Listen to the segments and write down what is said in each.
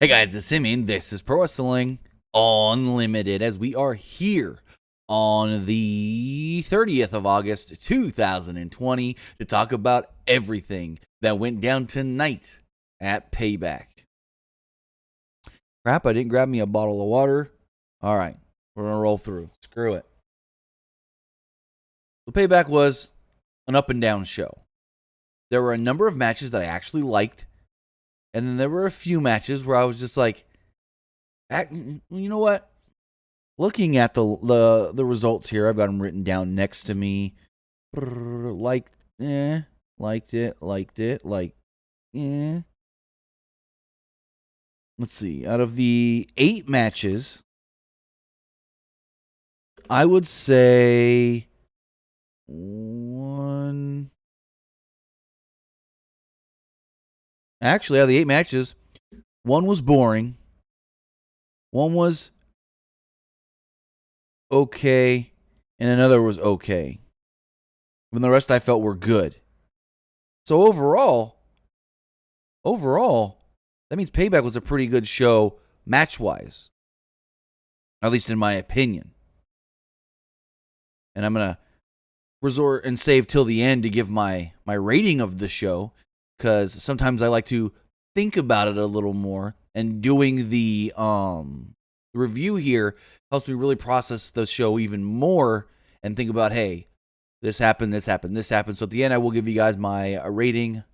Hey guys, it's Simeon. This is Pro Wrestling Unlimited as we are here on the 30th of August, 2020 to talk about everything that went down tonight at Payback. Crap, I didn't grab me a bottle of water. All right, we're going to roll through. Screw it. The Payback was an up and down show. There were a number of matches that I actually liked. And then there were a few matches where I was just like, you know what? Looking at the results here, I've got them written down next to me. Liked it. Let's see. Out of the 8 matches, I would say one. Actually, out of the 8 matches, one was boring. One was okay. And another was okay. And the rest I felt were good. So overall, that means Payback was a pretty good show match-wise. At least in my opinion. And I'm going to resort and save till the end to give my rating of the show. Because sometimes I like to think about it a little more. And doing the review here helps me really process the show even more. And think about, hey, this happened. So at the end, I will give you guys my rating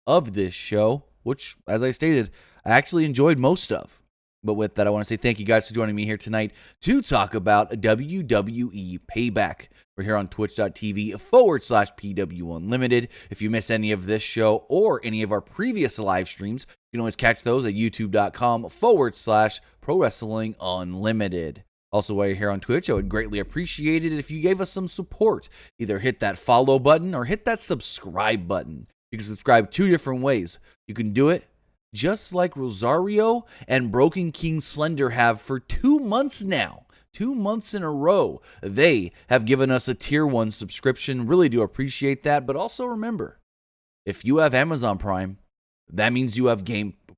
of this show. Which, as I stated, I actually enjoyed most of. But with that, I want to say thank you guys for joining me here tonight to talk about WWE Payback. We're here on twitch.tv/PWUnlimited. If you miss any of this show or any of our previous live streams, you can always catch those at youtube.com/Pro Wrestling Unlimited. Also, while you're here on Twitch, I would greatly appreciate it if you gave us some support. Either hit that follow button or hit that subscribe button. You can subscribe 2 different ways. You can do it just like Rosario and Broken King Slender have for 2 months now. 2 months in a row. They have given us a tier 1 subscription. Really do appreciate that. But also remember, if you have Amazon Prime, that means you have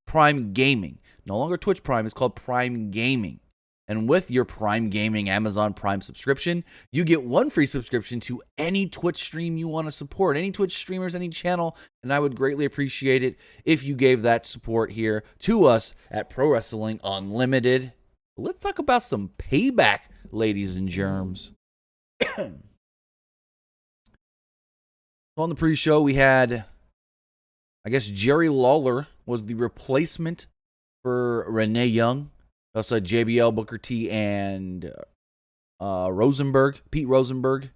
Prime Gaming. No longer Twitch Prime, it's called Prime Gaming. And with your Prime Gaming Amazon Prime subscription, you get 1 free subscription to any Twitch stream you want to support, any Twitch streamers, any channel, and I would greatly appreciate it if you gave that support here to us at Pro Wrestling Unlimited. Let's talk about some Payback, ladies and germs. On the pre-show, we had, I guess, Jerry Lawler was the replacement for Renee Young. Also JBL, Booker T, and Pete Rosenberg.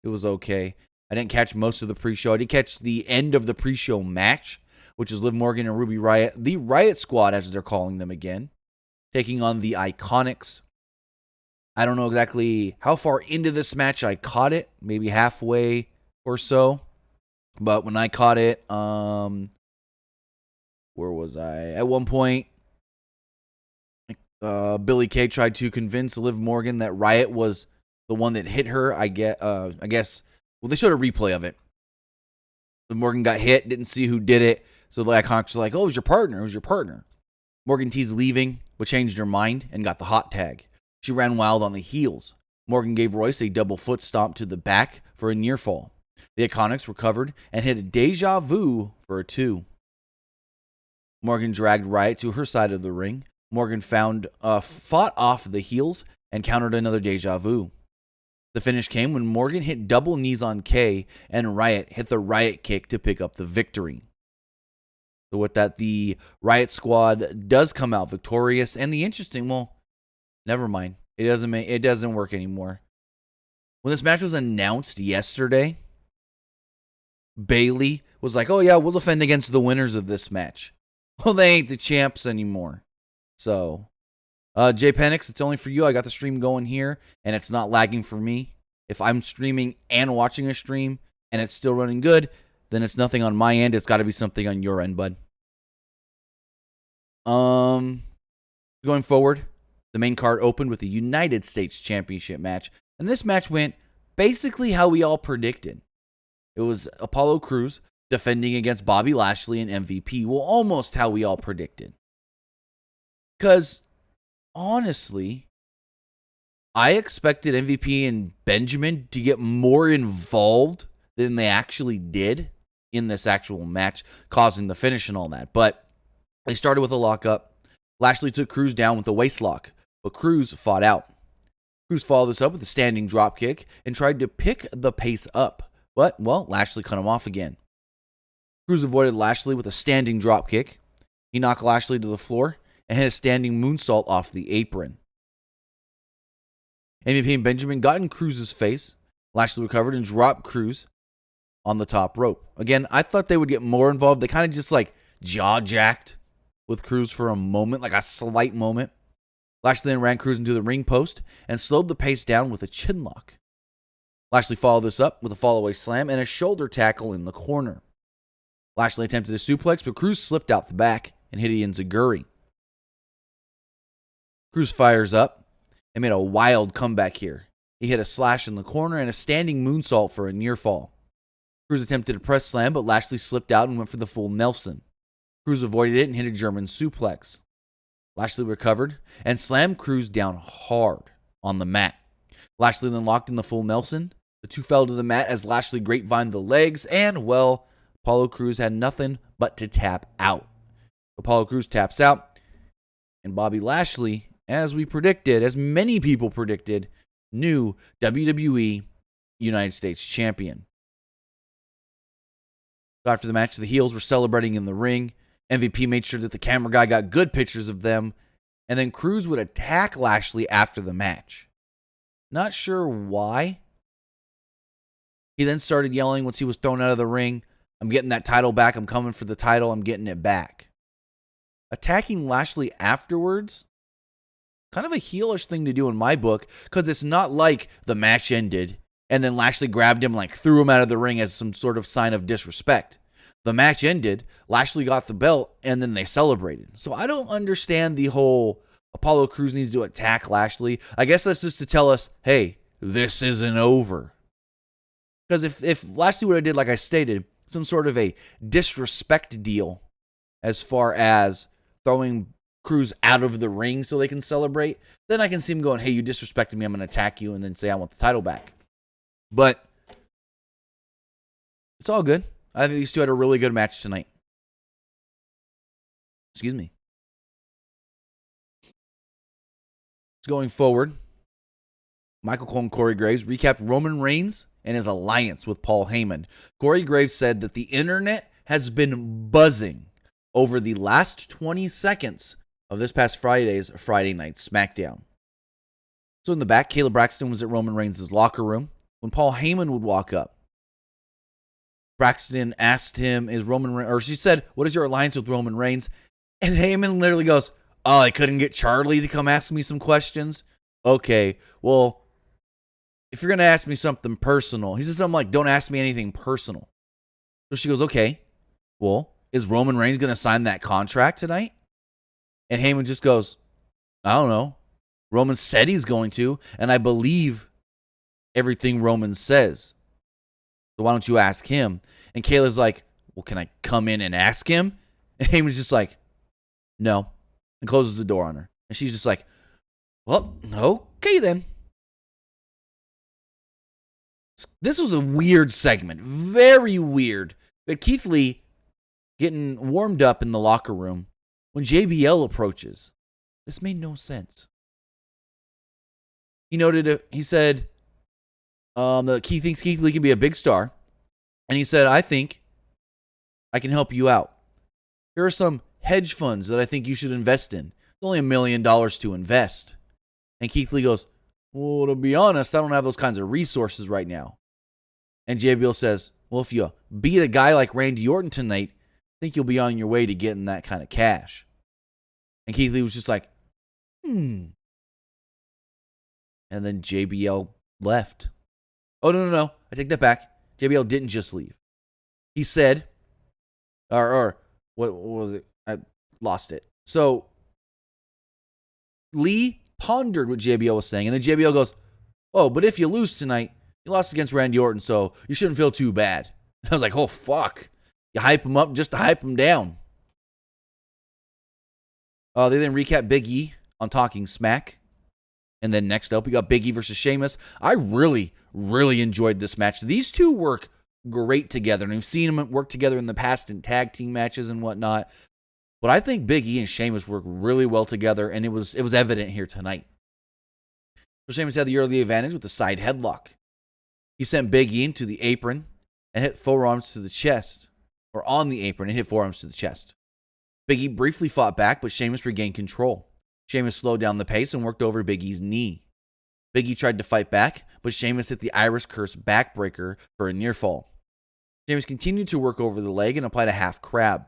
It was okay. I didn't catch most of the pre-show. I did catch the end of the pre-show match, which is Liv Morgan and Ruby Riott, the Riot Squad, as they're calling them again, taking on the Iconics. I don't know exactly how far into this match I caught it, maybe halfway or so. But when I caught it, where was I? At one point, Billie Kay tried to convince Liv Morgan that Riot was the one that hit her. I guess, well, they showed a replay of it. Liv Morgan got hit, didn't see who did it. So the Iconics were like, oh, it was your partner. Morgan T's leaving, but changed her mind and got the hot tag. She ran wild on the heels. Morgan gave Royce a double foot stomp to the back for a near fall. The Iconics recovered and hit a deja vu for a 2. Morgan dragged Riot to her side of the ring. Morgan fought off the heels and countered another deja vu. The finish came when Morgan hit double knees on Kay and Riot hit the Riot kick to pick up the victory. So with that, the Riot Squad does come out victorious. And the interesting, well, never mind. It doesn't work anymore. When this match was announced yesterday, Bayley was like, oh yeah, we'll defend against the winners of this match. Well, they ain't the champs anymore. So, Jay Penix, it's only for you. I got the stream going here, and it's not lagging for me. If I'm streaming and watching a stream, and it's still running good, then it's nothing on my end. It's got to be something on your end, bud. Going forward, the main card opened with a United States Championship match, and this match went basically how we all predicted. It was Apollo Crews defending against Bobby Lashley and MVP. Well, almost how we all predicted. Because, honestly, I expected MVP and Benjamin to get more involved than they actually did in this actual match, causing the finish and all that. But they started with a lockup. Lashley took Cruz down with a waist lock, but Cruz fought out. Cruz followed this up with a standing drop kick and tried to pick the pace up. But, well, Lashley cut him off again. Cruz avoided Lashley with a standing drop kick. He knocked Lashley to the floor and hit a standing moonsault off the apron. MVP and Benjamin got in Cruz's face. Lashley recovered and dropped Cruz on the top rope. Again, I thought they would get more involved. They kind of just like jaw-jacked with Cruz for a moment, like a slight moment. Lashley then ran Cruz into the ring post and slowed the pace down with a chin lock. Lashley followed this up with a fallaway slam and a shoulder tackle in the corner. Lashley attempted a suplex, but Cruz slipped out the back and hit an enziguri. Cruz fires up and made a wild comeback here. He hit a slash in the corner and a standing moonsault for a near fall. Cruz attempted a press slam, but Lashley slipped out and went for the full Nelson. Cruz avoided it and hit a German suplex. Lashley recovered and slammed Cruz down hard on the mat. Lashley then locked in the full Nelson. The two fell to the mat as Lashley grapevined the legs, and, well, Apollo Crews had nothing but to tap out. Apollo Crews taps out, and Bobby Lashley, as we predicted, as many people predicted, new WWE United States Champion. After the match, the heels were celebrating in the ring. MVP made sure that the camera guy got good pictures of them, and then Crews would attack Lashley after the match. Not sure why. He then started yelling once he was thrown out of the ring, "I'm getting that title back. I'm coming for the title. I'm getting it back." Attacking Lashley afterwards, kind of a heelish thing to do in my book, because it's not like the match ended and then Lashley grabbed him, like threw him out of the ring as some sort of sign of disrespect. The match ended, Lashley got the belt, and then they celebrated. So I don't understand the whole Apollo Crews needs to attack Lashley. I guess that's just to tell us, hey, this isn't over. Because if Lashley would have did, like I stated, some sort of a disrespect deal as far as throwing Crews out of the ring so they can celebrate, then I can see him going, hey, you disrespected me, I'm going to attack you, and then say I want the title back. But it's all good. I think these two had a really good match tonight. Excuse me. Going forward, Michael Cole and Corey Graves recapped Roman Reigns and his alliance with Paul Heyman. Corey Graves said that the internet has been buzzing over the last 20 seconds of this past Friday's Friday Night SmackDown. So in the back, Kayla Braxton was at Roman Reigns' locker room when Paul Heyman would walk up. Braxton asked him, she said, what is your alliance with Roman Reigns? And Heyman literally goes, oh, I couldn't get Charlie to come ask me some questions? Okay, well, if you're going to ask me something personal, he said something like, don't ask me anything personal. So she goes, okay, well, is Roman Reigns going to sign that contract tonight? And Heyman just goes, I don't know. Roman said he's going to, and I believe everything Roman says. So why don't you ask him? And Kayla's like, well, can I come in and ask him? And Heyman's just like, no. And closes the door on her. And she's just like, well, okay then. This was a weird segment. Very weird. But Keith Lee getting warmed up in the locker room when JBL approaches. This made no sense. He noted, he said, that he thinks Keith Lee can be a big star. And he said, I think I can help you out. Here are some hedge funds that I think you should invest in. It's only $1 million to invest. And Keith Lee goes, well, to be honest, I don't have those kinds of resources right now. And JBL says, well, if you beat a guy like Randy Orton tonight, I think you'll be on your way to getting that kind of cash. And Keith Lee was just like, And then JBL left. Oh, no. I take that back. JBL didn't just leave. He said, or what was it? I lost it. So Lee pondered what JBL was saying, and then JBL goes, oh, but if you lose tonight, you lost against Randy Orton, so you shouldn't feel too bad. And I was like, oh, fuck. You hype him up just to hype him down. They then recap Big E on Talking Smack. And then next up, we got Big E versus Sheamus. I really, really enjoyed this match. These two work great together, and we've seen them work together in the past in tag team matches and whatnot. But I think Big E and Sheamus work really well together, and it was evident here tonight. So Sheamus had the early advantage with the side headlock. He sent Big E into the apron and hit forearms to the chest, or on the apron and hit forearms to the chest. Big E briefly fought back, but Sheamus regained control. Sheamus slowed down the pace and worked over Big E's knee. Big E tried to fight back, but Sheamus hit the Irish Curse backbreaker for a near fall. Sheamus continued to work over the leg and applied a half crab.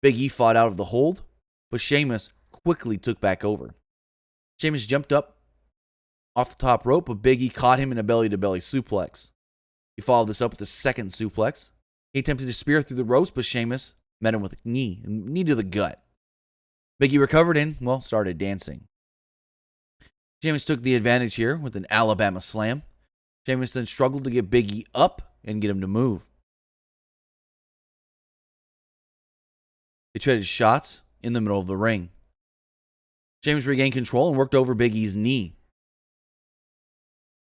Big E fought out of the hold, but Sheamus quickly took back over. Sheamus jumped up off the top rope, but Big E caught him in a belly-to-belly suplex. He followed this up with a second suplex. He attempted to spear through the ropes, but Sheamus met him with a knee to the gut. Big E recovered and, started dancing. Sheamus took the advantage here with an Alabama slam. Sheamus then struggled to get Big E up and get him to move. They traded shots in the middle of the ring. Sheamus regained control and worked over Big E's knee.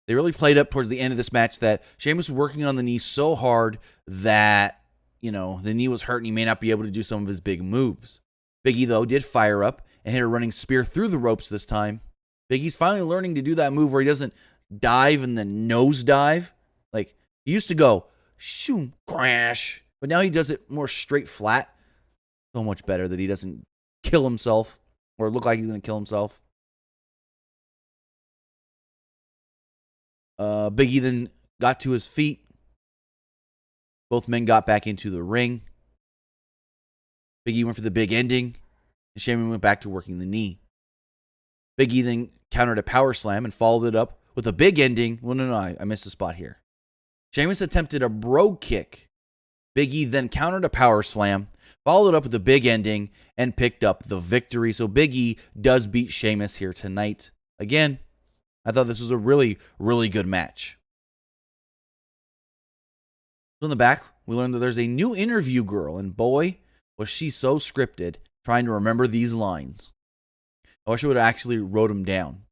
They really played up towards the end of this match that Sheamus was working on the knee so hard that, the knee was hurt and he may not be able to do some of his big moves. Big E, though, did fire up and hit a running spear through the ropes this time. Big E's finally learning to do that move where he doesn't dive and then nose dive. Like, he used to go, shoom, crash. But now he does it more straight flat. So much better that he doesn't kill himself or look like he's going to kill himself. Big E then got to his feet. Both men got back into the ring. Big E went for the big ending, and Sheamus went back to working the knee. Big E then countered a power slam and followed it up with a big ending. Well, no, I missed a spot here. Sheamus attempted a brogue kick. Big E then countered a power slam, followed it up with a big ending, and picked up the victory. So Big E does beat Sheamus here tonight. Again, I thought this was a really, really good match. So in the back, we learned that there's a new interview girl, and boy, was she so scripted, trying to remember these lines. I wish I would have actually wrote them down.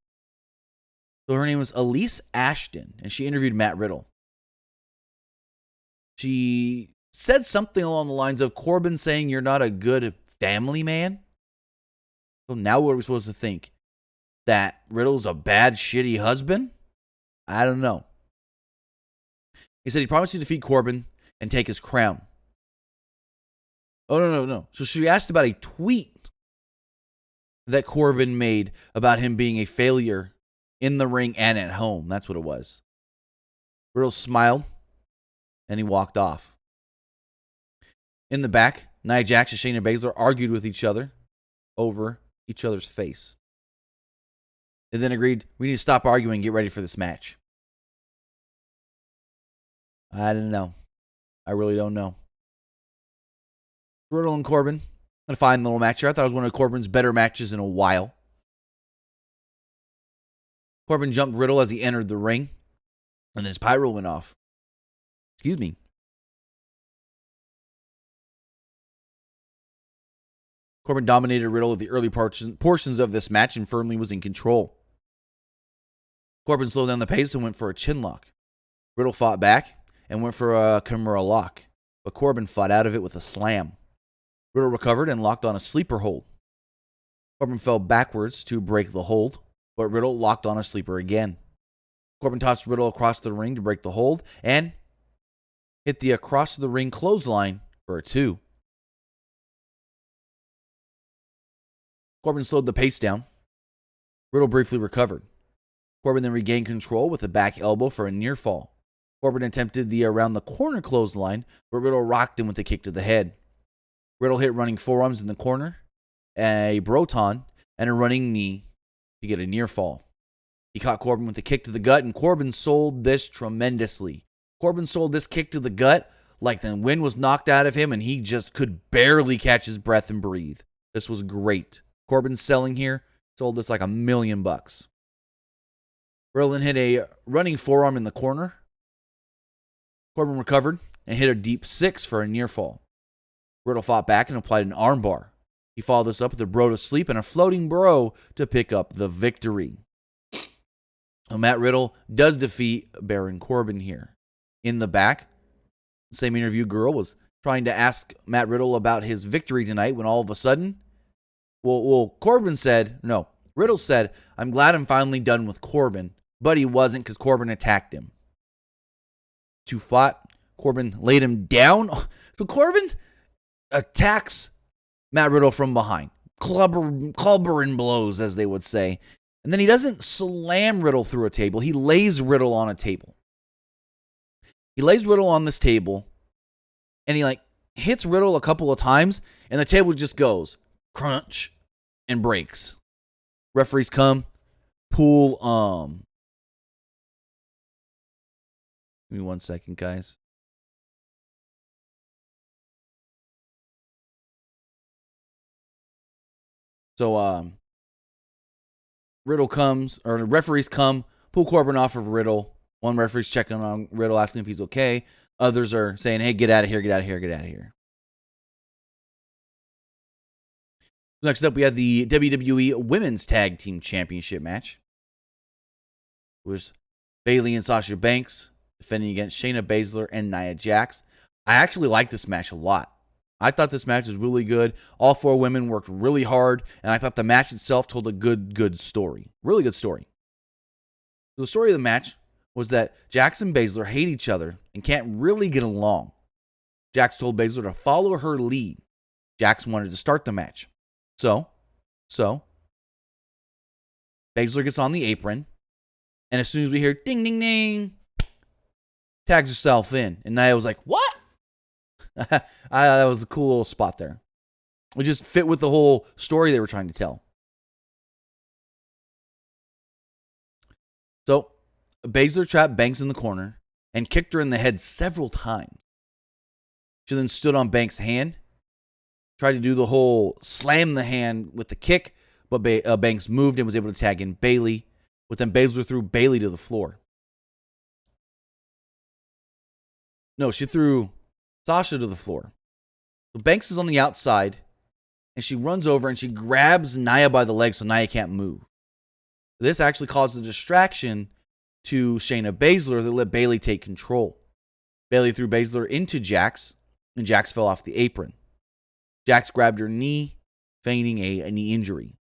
So her name was Elise Ashton, and she interviewed Matt Riddle. She said something along the lines of Corbin saying you're not a good family man. So now what are we supposed to think? That Riddle's a bad, shitty husband? I don't know. He said he promised to defeat Corbin and take his crown. Oh, no. So she asked about a tweet that Corbin made about him being a failure in the ring and at home. That's what it was. Riddle smiled, and he walked off. In the back, Nia Jax and Shayna Baszler argued with each other over each other's face. They then agreed, we need to stop arguing and get ready for this match. I don't know. I really don't know. Riddle and Corbin, a fine little match here. I thought it was one of Corbin's better matches in a while. Corbin jumped Riddle as he entered the ring, and then his pyro went off. Excuse me. Corbin dominated Riddle at the early portions of this match and firmly was in control. Corbin slowed down the pace and went for a chin lock. Riddle fought back and went for a Kimura lock, but Corbin fought out of it with a slam. Riddle recovered and locked on a sleeper hold. Corbin fell backwards to break the hold, but Riddle locked on a sleeper again. Corbin tossed Riddle across the ring to break the hold and hit the across the ring clothesline for a 2. Corbin slowed the pace down. Riddle briefly recovered. Corbin then regained control with a back elbow for a near fall. Corbin attempted the around the corner clothesline, but Riddle rocked him with a kick to the head. Riddle hit running forearms in the corner, a broton, and a running knee to get a near fall. He caught Corbin with a kick to the gut, and Corbin sold this tremendously. Corbin sold this kick to the gut like the wind was knocked out of him, and he just could barely catch his breath and breathe. This was great. Corbin's selling here sold this like $1 million. Riddle then hit a running forearm in the corner. Corbin recovered and hit a deep 6 for a near fall. Riddle fought back and applied an armbar. He followed this up with a bro to sleep and a floating bro to pick up the victory. Matt Riddle does defeat Baron Corbin here. In the back, the same interview girl was trying to ask Matt Riddle about his victory tonight when all of a sudden, Riddle said, "I'm glad I'm finally done with Corbin," but he wasn't because Corbin attacked him. Two fought. Corbin laid him down. So Corbin attacks Matt Riddle from behind. Clubbering blows, as they would say. And then he doesn't slam Riddle through a table. He lays Riddle on a table. He lays Riddle on this table, and he hits Riddle a couple of times, and the table just goes crunch and breaks. Referees come, pull. Give me 1 second, guys. So, Riddle comes, or the referees come, pull Corbin off of Riddle. One referee's checking on Riddle, asking if he's okay. Others are saying, "Hey, get out of here, get out of here, get out of here." Next up, we have the WWE Women's Tag Team Championship match. It was Bayley and Sasha Banks defending against Shayna Baszler and Nia Jax. I actually like this match a lot. I thought this match was really good. All four women worked really hard, and I thought the match itself told a good story. Really good story. The story of the match was that Jax and Baszler hate each other and can't really get along. Jax told Baszler to follow her lead. Jax wanted to start the match. So, Baszler gets on the apron, and as soon as we hear ding, ding, ding, tags herself in. And Nia was like, "What?" That was a cool little spot there. It just fit with the whole story they were trying to tell. So, Baszler trapped Banks in the corner and kicked her in the head several times. She then stood on Banks' hand, tried to do the whole slam the hand with the kick, but Banks moved and was able to tag in Bayley, but then Baszler threw Bayley to the floor. No, she threw Sasha to the floor. So Banks is on the outside, and she runs over and she grabs Nia by the leg so Nia can't move. This actually caused a distraction to Shayna Baszler that let Bayley take control. Bayley threw Baszler into Jax, and Jax fell off the apron. Jax grabbed her knee, feigning a knee injury.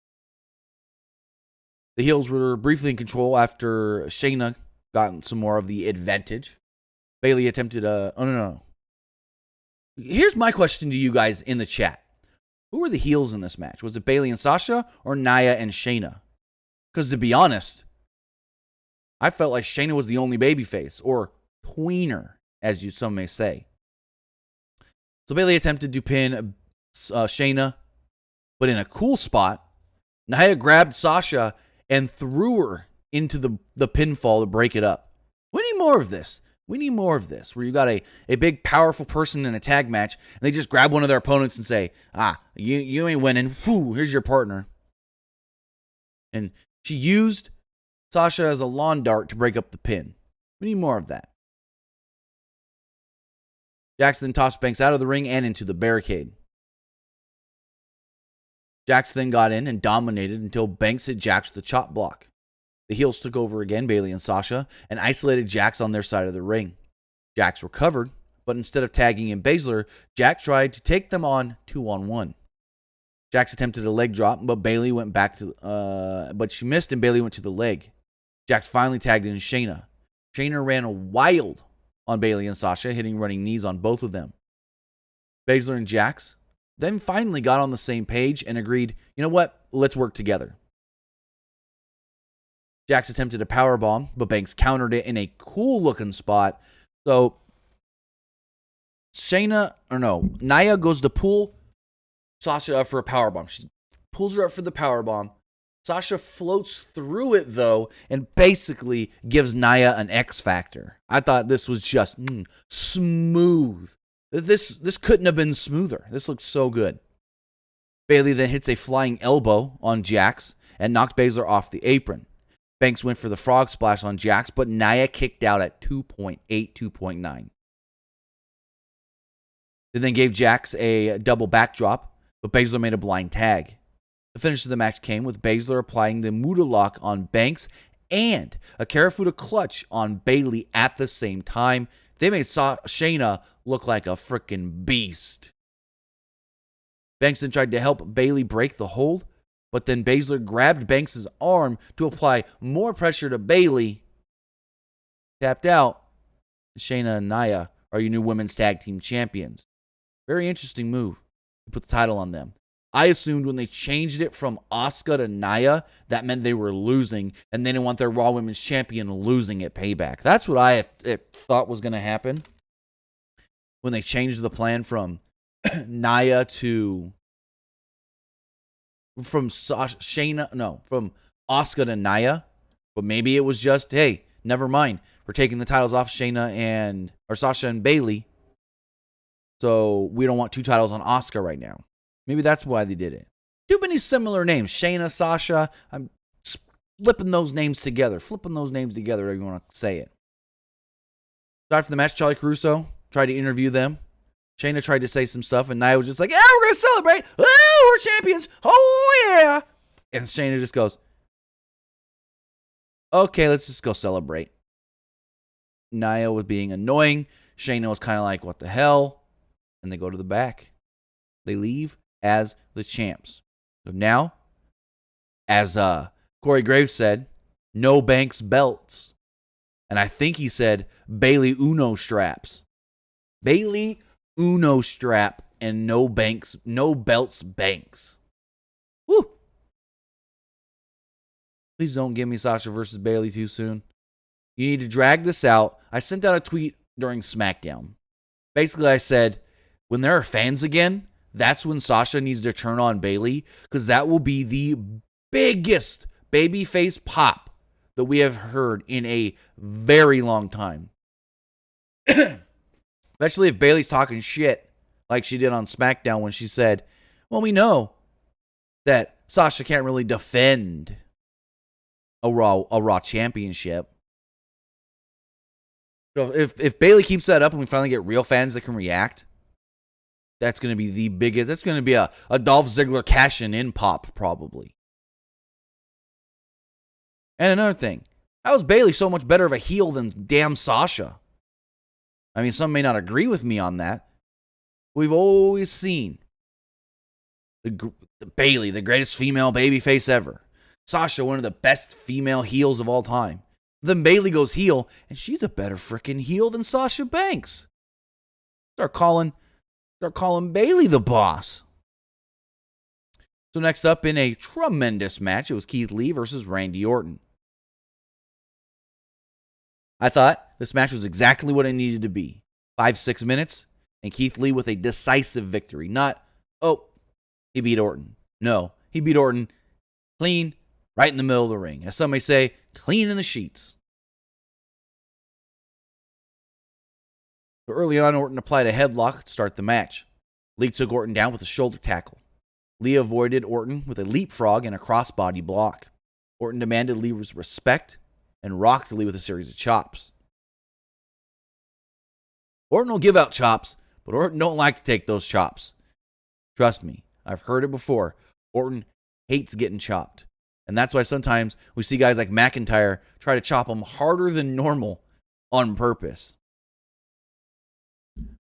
The heels were briefly in control after Shayna got some more of the advantage. Bayley attempted no. Here's my question to you guys in the chat. Who were the heels in this match? Was it Bayley and Sasha or Nia and Shayna? Because to be honest, I felt like Shayna was the only babyface, or tweener, as some may say. So Bayley attempted to pin Shayna, but in a cool spot, Nia grabbed Sasha and threw her into the pinfall to break it up. We need more of this. We need more of this, where you got a big, powerful person in a tag match, and they just grab one of their opponents and say, you ain't winning. Whew, here's your partner. And she used Sasha as a lawn dart to break up the pin. We need more of that. Jax then tossed Banks out of the ring and into the barricade. Jax then got in and dominated until Banks hit Jax with the chop block. The heels took over again, Bayley and Sasha, and isolated Jax on their side of the ring. Jax recovered, but instead of tagging in Baszler, Jax tried to take them on 2-on-1. Jax attempted a leg drop, but Bayley went back to, but she missed and Bayley went to the leg. Jax finally tagged in Shayna. Shayna ran wild on Bayley and Sasha, hitting running knees on both of them. Baszler and Jax then finally got on the same page and agreed, you know what, let's work together. Jax attempted a powerbomb, but Banks countered it in a cool-looking spot. So, Nia goes to pull Sasha up for a powerbomb. She pulls her up for the powerbomb. Sasha floats through it, though, and basically gives Nia an X factor. I thought this was just smooth. This couldn't have been smoother. This looks so good. Bayley then hits a flying elbow on Jax and knocked Baszler off the apron. Banks went for the frog splash on Jax, but Nia kicked out at 2.8, 2.9. They then gave Jax a double backdrop, but Baszler made a blind tag. The finish of the match came with Baszler applying the Muda lock on Banks and a Karafuda clutch on Bayley at the same time. They made Shayna look like a freaking beast. Banks then tried to help Bayley break the hold, but then Baszler grabbed Banks' arm to apply more pressure to Bayley. Tapped out. Shayna and Nia are your new women's tag team champions. Very interesting move to put the title on them. I assumed when they changed it from Asuka to Nia, that meant they were losing, and they didn't want their Raw Women's Champion losing at Payback. That's what I thought was going to happen when they changed the plan from Nia to... From Shayna, no, from Asuka to Nia. But maybe it was just, hey, never mind. We're taking the titles off Sasha and Bayley. So we don't want 2 titles on Asuka right now. Maybe that's why they did it. Too many similar names. Shayna, Sasha. I'm flipping those names together. However you want to say it. So after the match, Charlie Caruso tried to interview them. Shayna tried to say some stuff, and Nia was just like, yeah, we're going to celebrate. Oh, we're champions. Oh, yeah. And Shayna just goes, okay, let's just go celebrate. Nia was being annoying. Shayna was kind of like, what the hell? And they go to the back. They leave as the champs. So now, as Corey Graves said, no Banks belts. And I think he said Bayley Uno straps. Bayley Uno strap and no belts Banks. Woo! Please don't give me Sasha versus Bayley too soon. You need to drag this out. I sent out a tweet during SmackDown. Basically, I said, when there are fans again, that's when Sasha needs to turn on Bayley, because that will be the biggest babyface pop that we have heard in a very long time. Especially if Bayley's talking shit like she did on SmackDown when she said, well, we know that Sasha can't really defend a Raw championship. So if Bayley keeps that up and we finally get real fans that can react, that's going to be the biggest. That's going to be a Dolph Ziggler cash-in pop, probably. And another thing, how is Bayley so much better of a heel than damn Sasha? I mean, some may not agree with me on that. We've always seen the Bayley, the greatest female babyface ever. Sasha, one of the best female heels of all time. Then Bayley goes heel, and she's a better freaking heel than Sasha Banks. Start calling Bayley the boss. So next up in a tremendous match, it was Keith Lee versus Randy Orton. I thought this match was exactly what it needed to be. 5-6 minutes, and Keith Lee with a decisive victory. Not, oh, he beat Orton. No, he beat Orton clean, right in the middle of the ring. As some may say, clean in the sheets. But early on, Orton applied a headlock to start the match. Lee took Orton down with a shoulder tackle. Lee avoided Orton with a leapfrog and a crossbody block. Orton demanded Lee's respect and rocked Lee with a series of chops. Orton will give out chops, but Orton don't like to take those chops. Trust me, I've heard it before. Orton hates getting chopped. And that's why sometimes we see guys like McIntyre try to chop him harder than normal on purpose.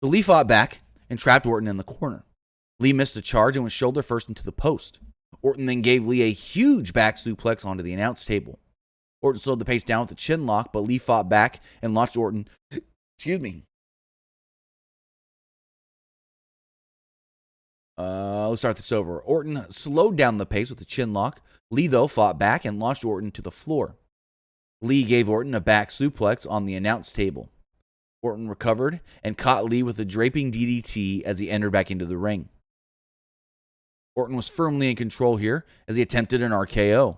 So Lee fought back and trapped Orton in the corner. Lee missed a charge and went shoulder first into the post. Orton then gave Lee a huge back suplex onto the announce table. Orton slowed the pace down with a chin lock, but Lee fought back and launched Orton. Excuse me. Let's start this over. Orton slowed down the pace with a chin lock. Lee, though, fought back and launched Orton to the floor. Lee gave Orton a back suplex on the announce table. Orton recovered and caught Lee with a draping DDT as he entered back into the ring. Orton was firmly in control here as he attempted an RKO.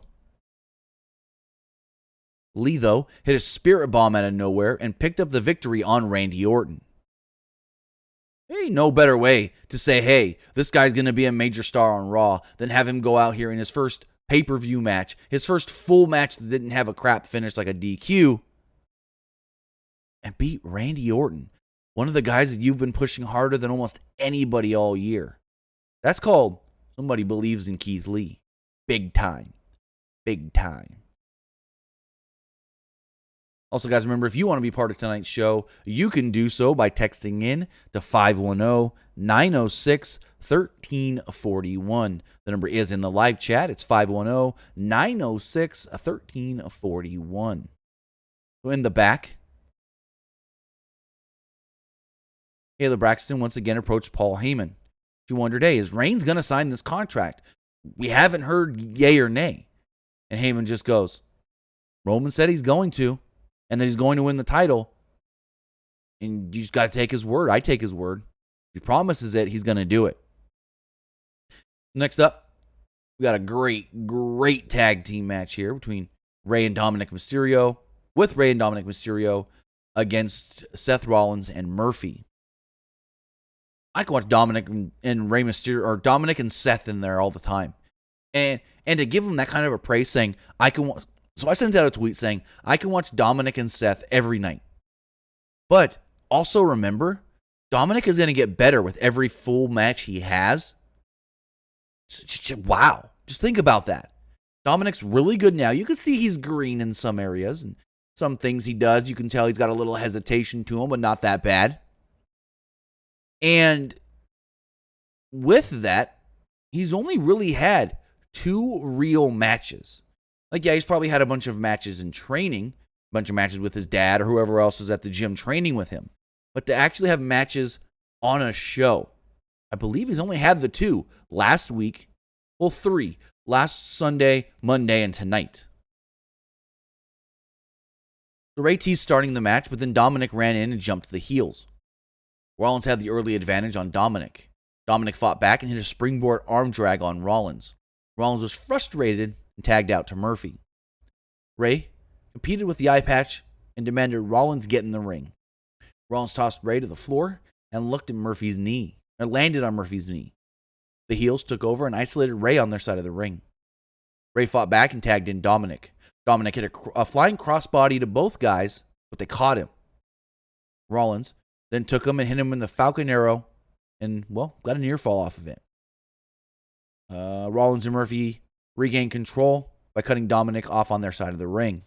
Lee, though, hit a spirit bomb out of nowhere and picked up the victory on Randy Orton. Hey, no better way to say, hey, this guy's going to be a major star on Raw than have him go out here in his first pay-per-view match, his first full match that didn't have a crap finish like a DQ, and beat Randy Orton, one of the guys that you've been pushing harder than almost anybody all year. That's called Somebody believes in Keith Lee. Big time. Big time. Also, guys, remember, if you want to be part of tonight's show, you can do so by texting in to 510-906-1341. The number is in the live chat. It's 510-906-1341. So in the back, Kayla Braxton once again approached Paul Heyman. She wondered, hey, is Reigns going to sign this contract? We haven't heard yay or nay. And Heyman just goes, Roman said he's going to, and that he's going to win the title. And you just got to take his word. I take his word. If he promises it, he's going to do it. Next up, we got a great tag team match here between Rey and Dominic Mysterio, with Rey and Dominic Mysterio against Seth Rollins and Murphy. I can watch Dominic and Rey Mysterio, or Dominic and Seth in there all the time. And to give them that kind of a praise, saying, so I sent out a tweet saying, I can watch Dominic and Seth every night. But also remember, Dominic is going to get better with every full match he has. Wow. Just think about that. Dominic's really good now. You can see he's green in some areas, and some things he does, you can tell he's got a little hesitation to him, but not that bad. And with that, he's only really had 2 real matches. Like, yeah, he's probably had a bunch of matches in training, a bunch of matches with his dad or whoever else is at the gym training with him. But to actually have matches on a show, I believe he's only had the 2 last week. Well, 3. Last Sunday, Monday, and tonight. So Ray T's starting the match, but then Dominic ran in and jumped to the heels. Rollins had the early advantage on Dominic. Dominic fought back and hit a springboard arm drag on Rollins. Rollins was frustrated and tagged out to Murphy. Ray competed with the eye patch and demanded Rollins get in the ring. Rollins tossed Ray to the floor and looked at Murphy's knee, or landed on Murphy's knee. The heels took over and isolated Ray on their side of the ring. Ray fought back and tagged in Dominic. Dominic hit a flying crossbody to both guys, but they caught him. Rollins then took him and hit him in the Falcon Arrow and, well, got a near fall off of it. Rollins and Murphy regained control by cutting Dominic off on their side of the ring.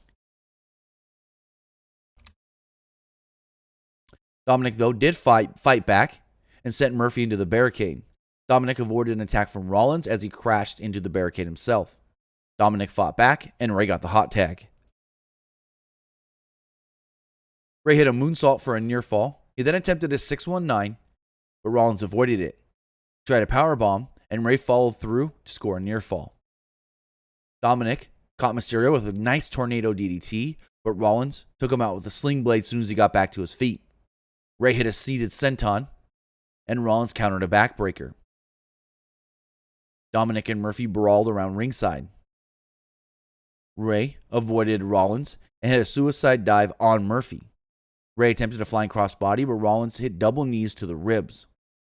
Dominic, though, did fight back and sent Murphy into the barricade. Dominic avoided an attack from Rollins as he crashed into the barricade himself. Dominic fought back, and Ray got the hot tag. Ray hit a moonsault for a near fall. He then attempted a 619, but Rollins avoided it. He tried a powerbomb, and Ray followed through to score a near fall. Dominic caught Mysterio with a nice tornado DDT, but Rollins took him out with a sling blade as soon as he got back to his feet. Ray hit a seated senton, and Rollins countered a backbreaker. Dominic and Murphy brawled around ringside. Ray avoided Rollins and hit a suicide dive on Murphy. Ray attempted a flying crossbody, but Rollins hit double knees to the ribs.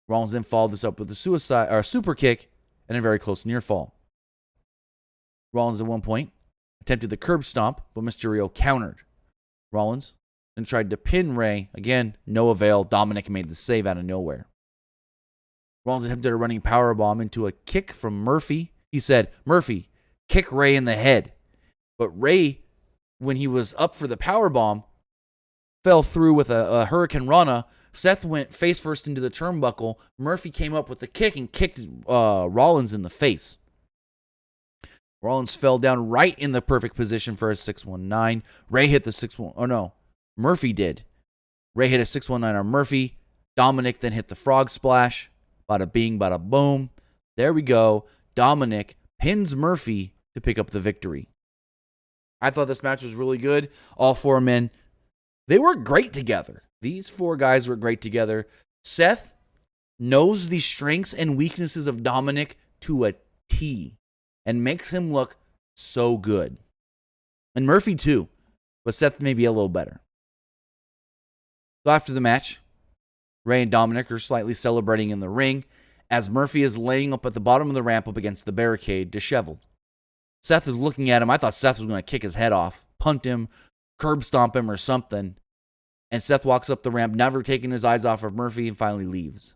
Rollins then followed this up with a super kick and a very close near fall. Rollins at one point attempted the curb stomp, but Mysterio countered. Rollins then tried to pin Ray. Again, no avail. Dominic made the save out of nowhere. Rollins attempted a running powerbomb into a kick from Murphy. He said, Murphy, kick Ray in the head. But Ray, when he was up for the powerbomb, fell through with a Hurricane Rana. Seth went face first into the turnbuckle. Murphy came up with the kick and kicked Rollins in the face. Rollins fell down right in the perfect position for a 619. Ray hit the 619. Oh, no. Murphy did. Ray hit a 619 on Murphy. Dominic then hit the frog splash. Bada bing, bada boom. There we go. Dominic pins Murphy to pick up the victory. I thought this match was really good. All 4 men, they were great together. These 4 guys were great together. Seth knows the strengths and weaknesses of Dominic to a T and makes him look so good. And Murphy too, but Seth may be a little better. So after the match, Ray and Dominic are slightly celebrating in the ring as Murphy is laying up at the bottom of the ramp up against the barricade, disheveled. Seth is looking at him. I thought Seth was going to kick his head off, punt him, curb stomp him or something. And Seth walks up the ramp, never taking his eyes off of Murphy, and finally leaves.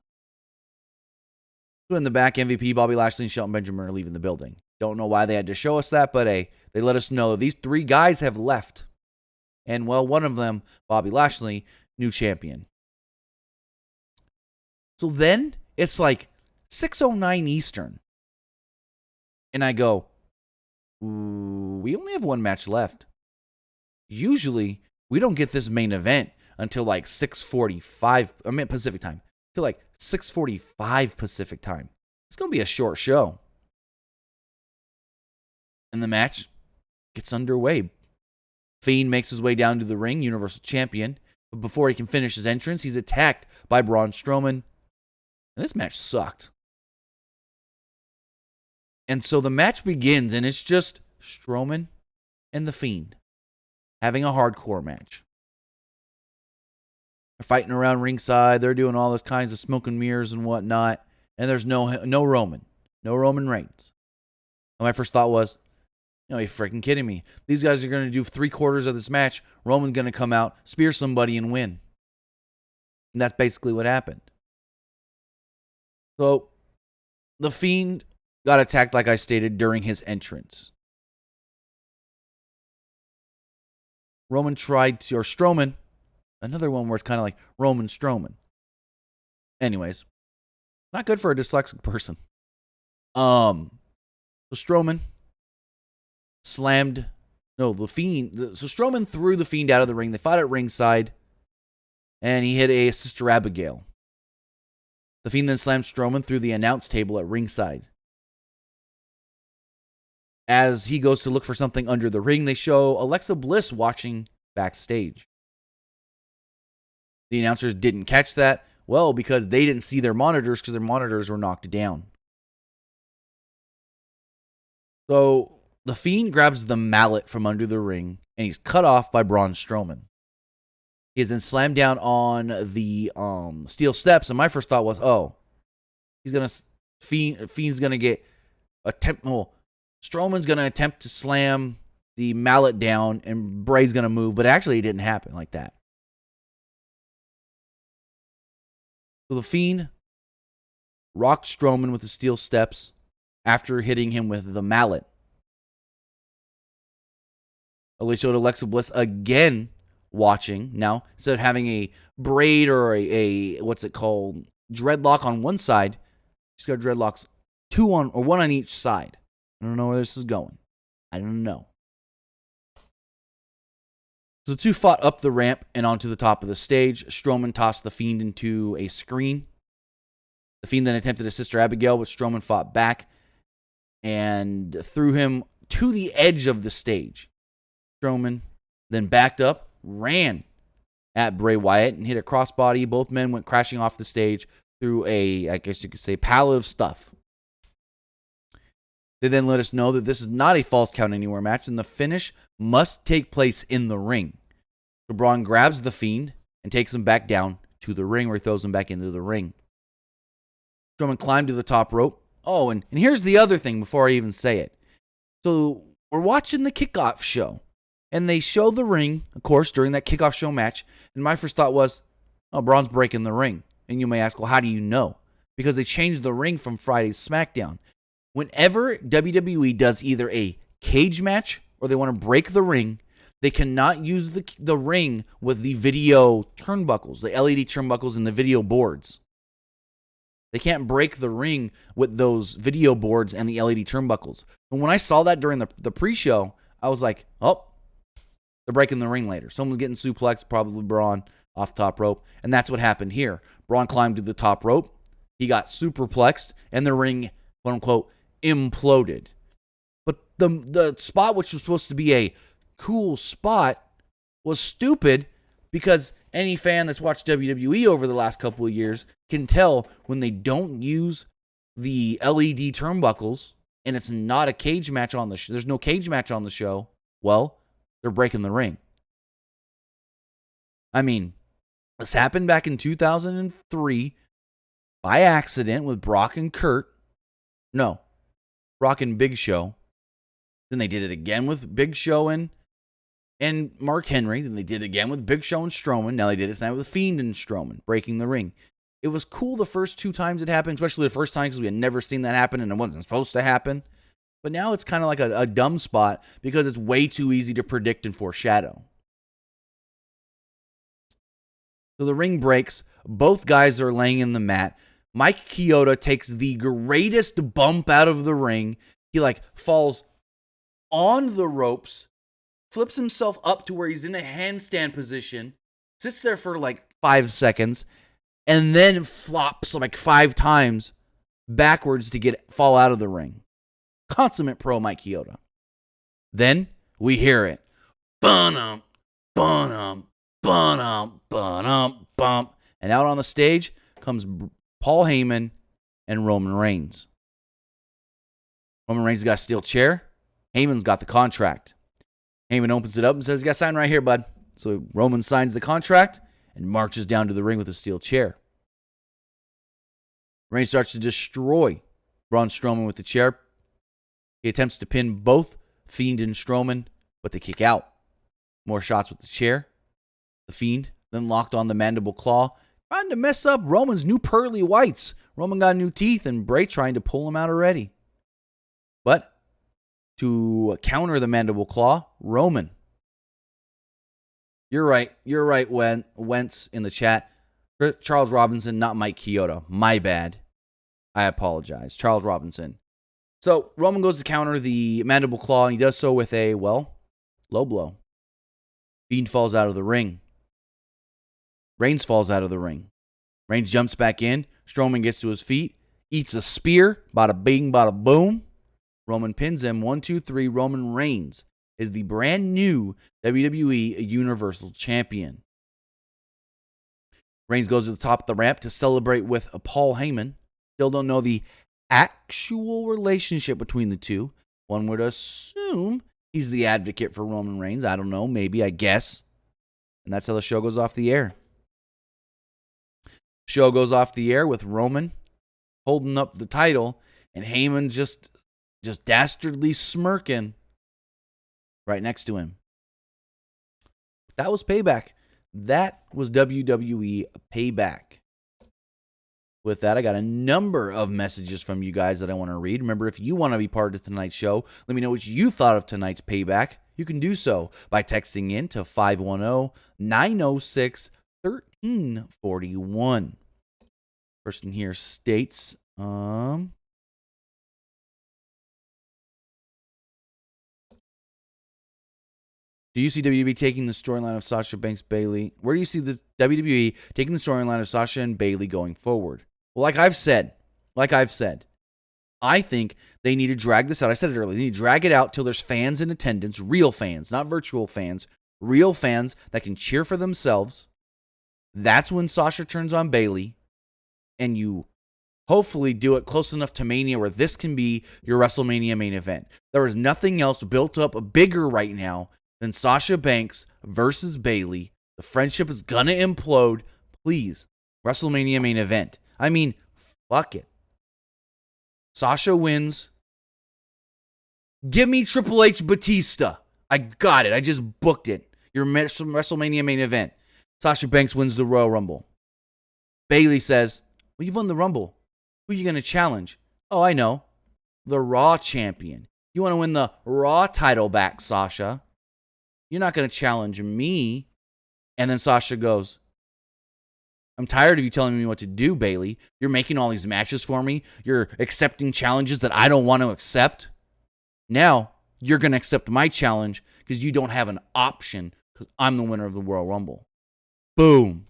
So in the back, MVP, Bobby Lashley, and Shelton Benjamin are leaving the building. Don't know why they had to show us that, but hey, they let us know these 3 guys have left. And, well, one of them, Bobby Lashley, new champion. So then it's like 6:09 Eastern. And I go, we only have 1 match left. Usually, we don't get this main event until like 6:45, Pacific time. Till like 6:45 Pacific time. It's going to be a short show. And the match gets underway. Fiend makes his way down to the ring, Universal Champion. But before he can finish his entrance, he's attacked by Braun Strowman. And this match sucked. And so the match begins, and it's just Strowman and the Fiend having a hardcore match. They're fighting around ringside. They're doing all those kinds of smoke and mirrors and whatnot. And there's no Roman. No Roman Reigns. And my first thought was, you're freaking kidding me. These guys are going to do 3/4 of this match. Roman's going to come out, spear somebody, and win. And that's basically what happened. So, the Fiend got attacked, like I stated, during his entrance. Strowman, another one where it's kind of like Roman Strowman. Anyways, not good for a dyslexic person. So Strowman Strowman threw the Fiend out of the ring. They fought at ringside, and he hit a Sister Abigail. The Fiend then slammed Strowman through the announce table at ringside. As he goes to look for something under the ring, they show Alexa Bliss watching backstage. The announcers didn't catch that, well, because they didn't see their monitors because their monitors were knocked down. So the Fiend grabs the mallet from under the ring, and he's cut off by Braun Strowman. He is then slammed down on the steel steps, and my first thought was, Fiend's gonna get Strowman's gonna attempt to slam the mallet down, and Bray's gonna move, but actually it didn't happen like that. So the Fiend rocked Strowman with the steel steps after hitting him with the mallet. They showed Alexa Bliss again watching. Now, instead of having a braid or a dreadlock on one side, she's got dreadlocks one on each side. I don't know where this is going. I don't know. So the 2 fought up the ramp and onto the top of the stage. Strowman tossed the Fiend into a screen. The Fiend then attempted a Sister Abigail, but Strowman fought back and threw him to the edge of the stage. Strowman then backed up, ran at Bray Wyatt, and hit a crossbody. Both men went crashing off the stage through I guess you could say, pallet of stuff. They then let us know that this is not a false count anywhere match, and the finish must take place in the ring. So Braun grabs the Fiend and takes him back down to the ring, or throws him back into the ring. Strowman climbed to the top rope. Oh, and here's the other thing before I even say it. So we're watching the kickoff show, and they show the ring, of course, during that kickoff show match, and my first thought was, Braun's breaking the ring. And you may ask, well, how do you know? Because they changed the ring from Friday's SmackDown. Whenever WWE does either a cage match or they want to break the ring, they cannot use the ring with the video turnbuckles, the LED turnbuckles and the video boards. They can't break the ring with those video boards and the LED turnbuckles. And when I saw that during the pre-show, I was like, they're breaking the ring later. Someone's getting suplexed, probably Braun, off top rope. And that's what happened here. Braun climbed to the top rope. He got superplexed, and the ring, quote unquote, imploded. But the spot, which was supposed to be a cool spot, was stupid, because any fan that's watched WWE over the last couple of years can tell when they don't use the LED turnbuckles and it's not a cage match on the show, there's no cage match on the show, well, they're breaking the ring. I mean, this happened back in 2003 by accident with Brock and Big Show. Then they did it again with Big Show and Mark Henry. Then they did it again with Big Show and Strowman. Now they did it tonight with The Fiend and Strowman, breaking the ring. It was cool the first 2 times it happened, especially the first time because we had never seen that happen and it wasn't supposed to happen. But now it's kind of like a dumb spot because it's way too easy to predict and foreshadow. So the ring breaks. Both guys are laying in the mat. Mike Chioda takes the greatest bump out of the ring. He falls on the ropes, flips himself up to where he's in a handstand position, sits there for 5 seconds, and then flops 5 times backwards to fall out of the ring. Consummate pro Mike Chioda. Then we hear it. Bum, bum, bum, bum, bum. And out on the stage comes Paul Heyman and Roman Reigns. Roman Reigns got a steel chair. Heyman's got the contract. Heyman opens it up and says, "You got to sign right here, bud." So Roman signs the contract and marches down to the ring with a steel chair. Reigns starts to destroy Braun Strowman with the chair. He attempts to pin both Fiend and Strowman, but they kick out. More shots with the chair. The Fiend then locked on the mandible claw, trying to mess up Roman's new pearly whites. Roman got new teeth, and Bray trying to pull him out already. But to counter the mandible claw, Roman. You're right, Wentz in the chat. Charles Robinson, not Mike Chioda. My bad. I apologize. Charles Robinson. So Roman goes to counter the mandible claw, and he does so with a, low blow. Fiend falls out of the ring. Reigns falls out of the ring. Reigns jumps back in. Strowman gets to his feet. Eats a spear. Bada bing, bada boom. Roman pins him. 1, 2, 3. Roman Reigns is the brand new WWE Universal Champion. Reigns goes to the top of the ramp to celebrate with Paul Heyman. Still don't know the actual relationship between the two. One would assume he's the advocate for Roman Reigns. I don't know. Maybe, I guess. And that's how the show goes off the air. Show goes off the air with Roman holding up the title and Heyman just dastardly smirking right next to him. That was Payback. That was WWE Payback. With that, I got a number of messages from you guys that I want to read. Remember, if you want to be part of tonight's show, let me know what you thought of tonight's Payback. You can do so by texting in to 510-906-1341. Person here states, do you see WWE taking the storyline of Sasha Banks Bayley? Where do you see the WWE taking the storyline of Sasha and Bayley going forward? Well, like I've said, I think they need to drag this out. I said it earlier. They need to drag it out till there's fans in attendance, real fans, not virtual fans, real fans that can cheer for themselves. That's when Sasha turns on Bayley, and you hopefully do it close enough to Mania where this can be your WrestleMania main event. There is nothing else built up bigger right now than Sasha Banks versus Bayley. The friendship is gonna implode. Please, WrestleMania main event. I mean, fuck it. Sasha wins. Give me Triple H Batista. I got it. I just booked it. Your WrestleMania main event. Sasha Banks wins the Royal Rumble. Bayley says, "Well, you've won the Rumble. Who are you going to challenge?" "Oh, I know. The Raw champion. You want to win the Raw title back, Sasha. You're not going to challenge me." And then Sasha goes, "I'm tired of you telling me what to do, Bayley. You're making all these matches for me. You're accepting challenges that I don't want to accept. Now, you're going to accept my challenge because you don't have an option because I'm the winner of the Royal Rumble." Boom.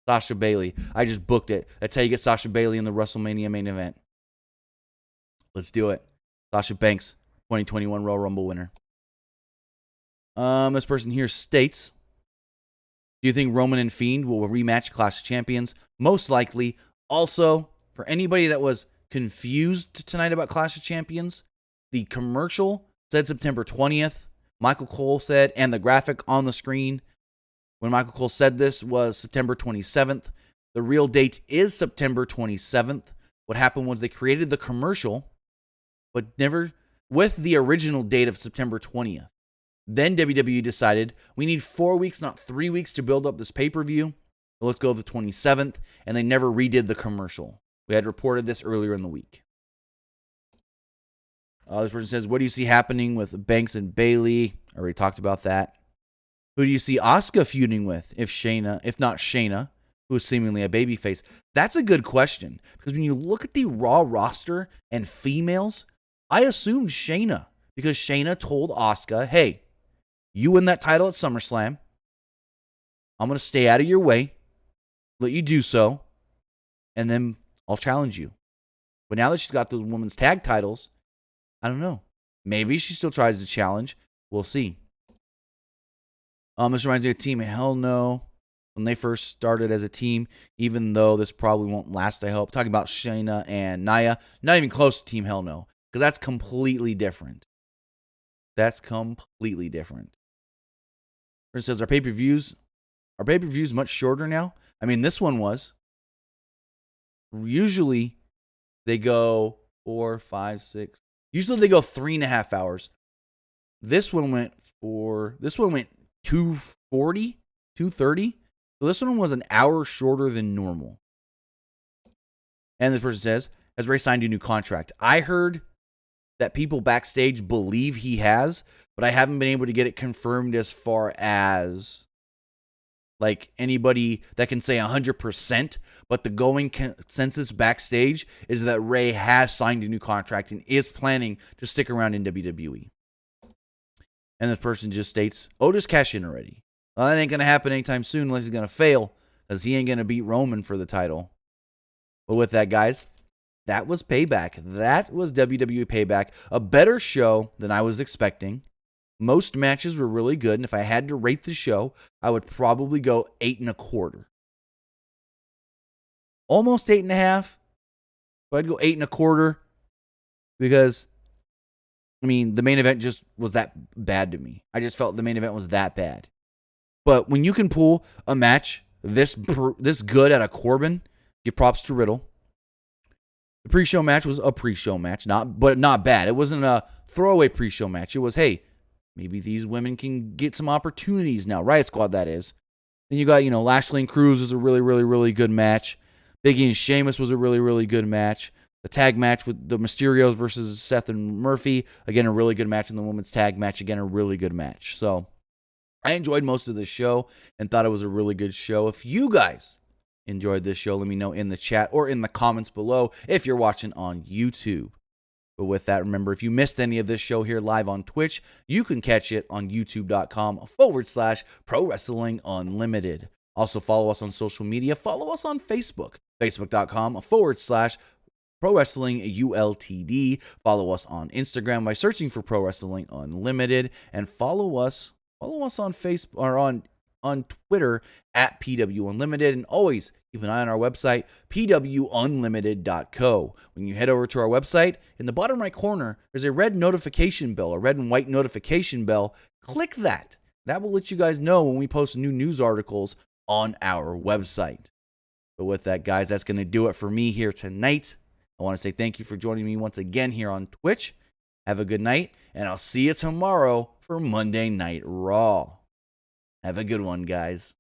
Sasha Bayley. I just booked it. That's how you get Sasha Bayley in the WrestleMania main event. Let's do it. Sasha Banks, 2021 Royal Rumble winner. This person here states, do you think Roman and Fiend will rematch Clash of Champions? Most likely. Also, for anybody that was confused tonight about Clash of Champions, the commercial said September 20th. Michael Cole said, and the graphic on the screen when Michael Cole said this was September 27th. The real date is September 27th. What happened was they created the commercial, but never with the original date of September 20th. Then WWE decided we need 4 weeks, not 3 weeks to build up this pay-per-view. But let's go to the 27th, and they never redid the commercial. We had reported this earlier in the week. This person says, what do you see happening with Banks and Bayley? I already talked about that. Who do you see Asuka feuding with if not Shayna, who is seemingly a babyface? That's a good question, because when you look at the Raw roster and females, I assumed Shayna, because Shayna told Asuka, hey, you win that title at SummerSlam. I'm going to stay out of your way, let you do so, and then I'll challenge you. But now that she's got those women's tag titles, I don't know. Maybe she still tries to challenge. We'll see. This reminds me of Team Hell No. When they first started as a team, even though this probably won't last, I hope. Talking about Shayna and Nia. Not even close to Team Hell No. Because that's completely different. That's completely different. It says, are pay-per-views much shorter now? I mean, this one was. Usually, they go 4, 5, 6. Usually, they go 3.5 hours. This one went 240, 230. So this one was an hour shorter than normal. And this person says, has Ray signed a new contract? I heard that people backstage believe he has, but I haven't been able to get it confirmed as far as like anybody that can say 100%, but the going consensus backstage is that Ray has signed a new contract and is planning to stick around in WWE. And this person just states, Otis cashed in already. Well, that ain't going to happen anytime soon unless he's going to fail, because he ain't going to beat Roman for the title. But with that, guys, that was Payback. That was WWE Payback. A better show than I was expecting. Most matches were really good, and if I had to rate the show, I would probably go 8.25. Almost 8.5. But I'd go 8.25 because, I mean, the main event just was that bad to me. I just felt the main event was that bad. But when you can pull a match this good at a Corbin, give props to Riddle. The pre-show match was a pre-show match, but not bad. It wasn't a throwaway pre-show match. It was, hey, maybe these women can get some opportunities now. Riot Squad, that is. Then you got, Lashley and Cruz was a really, really, really good match. Biggie and Sheamus was a really, really good match. The tag match with the Mysterios versus Seth and Murphy, again, a really good match. And the women's tag match, again, a really good match. So I enjoyed most of the show and thought it was a really good show. If you guys enjoyed this show, let me know in the chat or in the comments below if you're watching on YouTube. But with that, remember, if you missed any of this show here live on Twitch, you can catch it on youtube.com/Pro Wrestling Unlimited. Also, follow us on social media. Follow us on Facebook, facebook.com/Pro Wrestling ULTD. Follow us on Instagram by searching for Pro Wrestling Unlimited. And follow us on Facebook or on Twitter at PWUnlimited. And always keep an eye on our website, PWUnlimited.co. When you head over to our website, in the bottom right corner, there's a red notification bell, a red and white notification bell. Click that. That will let you guys know when we post new news articles on our website. But with that, guys, that's going to do it for me here tonight. I want to say thank you for joining me once again here on Twitch. Have a good night, and I'll see you tomorrow for Monday Night Raw. Have a good one, guys.